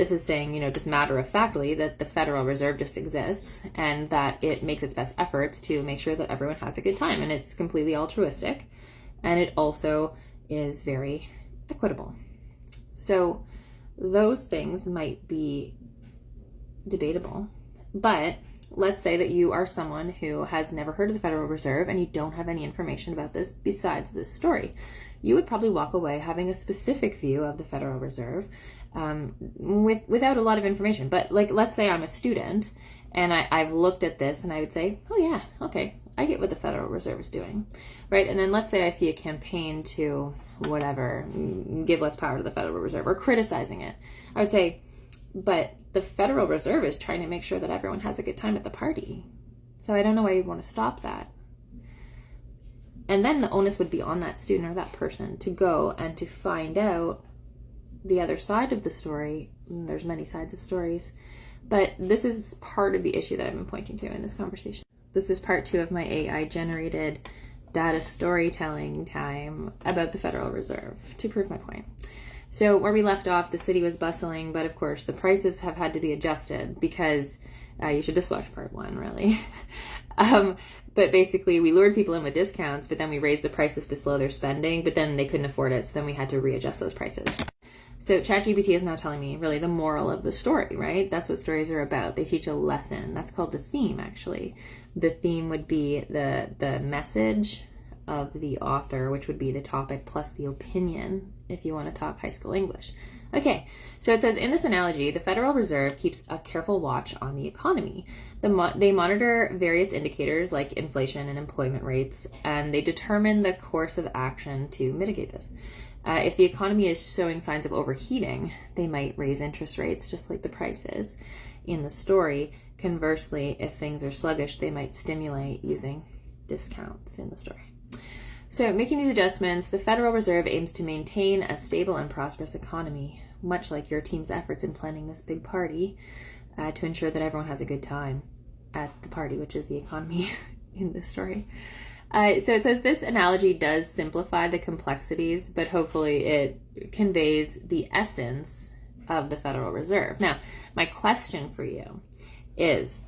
This is saying, just matter-of-factly that the Federal Reserve just exists and that it makes its best efforts to make sure that everyone has a good time. And it's completely altruistic. And it also is very equitable. So those things might be debatable. But let's say that you are someone who has never heard of the Federal Reserve and you don't have any information about this besides this story. You would probably walk away having a specific view of the Federal Reserve without a lot of information. But let's say I'm a student and I've looked at this and I would say, oh yeah, okay, I get what the Federal Reserve is doing, right? And then let's say I see a campaign to whatever, give less power to the Federal Reserve or criticizing it. I would say, but the Federal Reserve is trying to make sure that everyone has a good time at the party. So I don't know why you'd want to stop that. And then the onus would be on that student or that person to go and to find out the other side of the story. There's many sides of stories, but this is part of the issue that I've been pointing to in this conversation. This is part 2 of my AI generated data storytelling time about the Federal Reserve to prove my point. So where we left off, the city was bustling, but of course the prices have had to be adjusted because you should just watch part 1, really. But basically we lured people in with discounts, but then we raised the prices to slow their spending, but then they couldn't afford it, so then we had to readjust those prices. So ChatGPT is now telling me really the moral of the story, right? That's what stories are about. They teach a lesson. That's called the theme, actually. The theme would be the message of the author, which would be the topic plus the opinion, if you want to talk high school English. Okay, so it says, in this analogy, the Federal Reserve keeps a careful watch on the economy. They monitor various indicators like inflation and employment rates, and they determine the course of action to mitigate this. If the economy is showing signs of overheating, they might raise interest rates, just like the prices in the story. Conversely, if things are sluggish, they might stimulate using discounts in the story. So, making these adjustments, the Federal Reserve aims to maintain a stable and prosperous economy, much like your team's efforts in planning this big party, to ensure that everyone has a good time at the party, which is the economy in this story. So it says this analogy does simplify the complexities, but hopefully it conveys the essence of the Federal Reserve. Now, my question for you is,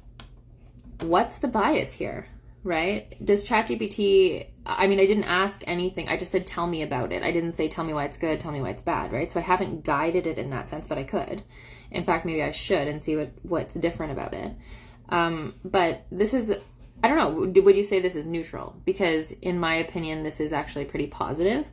what's the bias here, right? Does ChatGPT, I didn't ask anything. I just said, tell me about it. I didn't say, tell me why it's good, tell me why it's bad, right? So I haven't guided it in that sense, but I could. In fact, maybe I should and see what's different about it. But this is, I don't know, would you say this is neutral? Because in my opinion, this is actually pretty positive.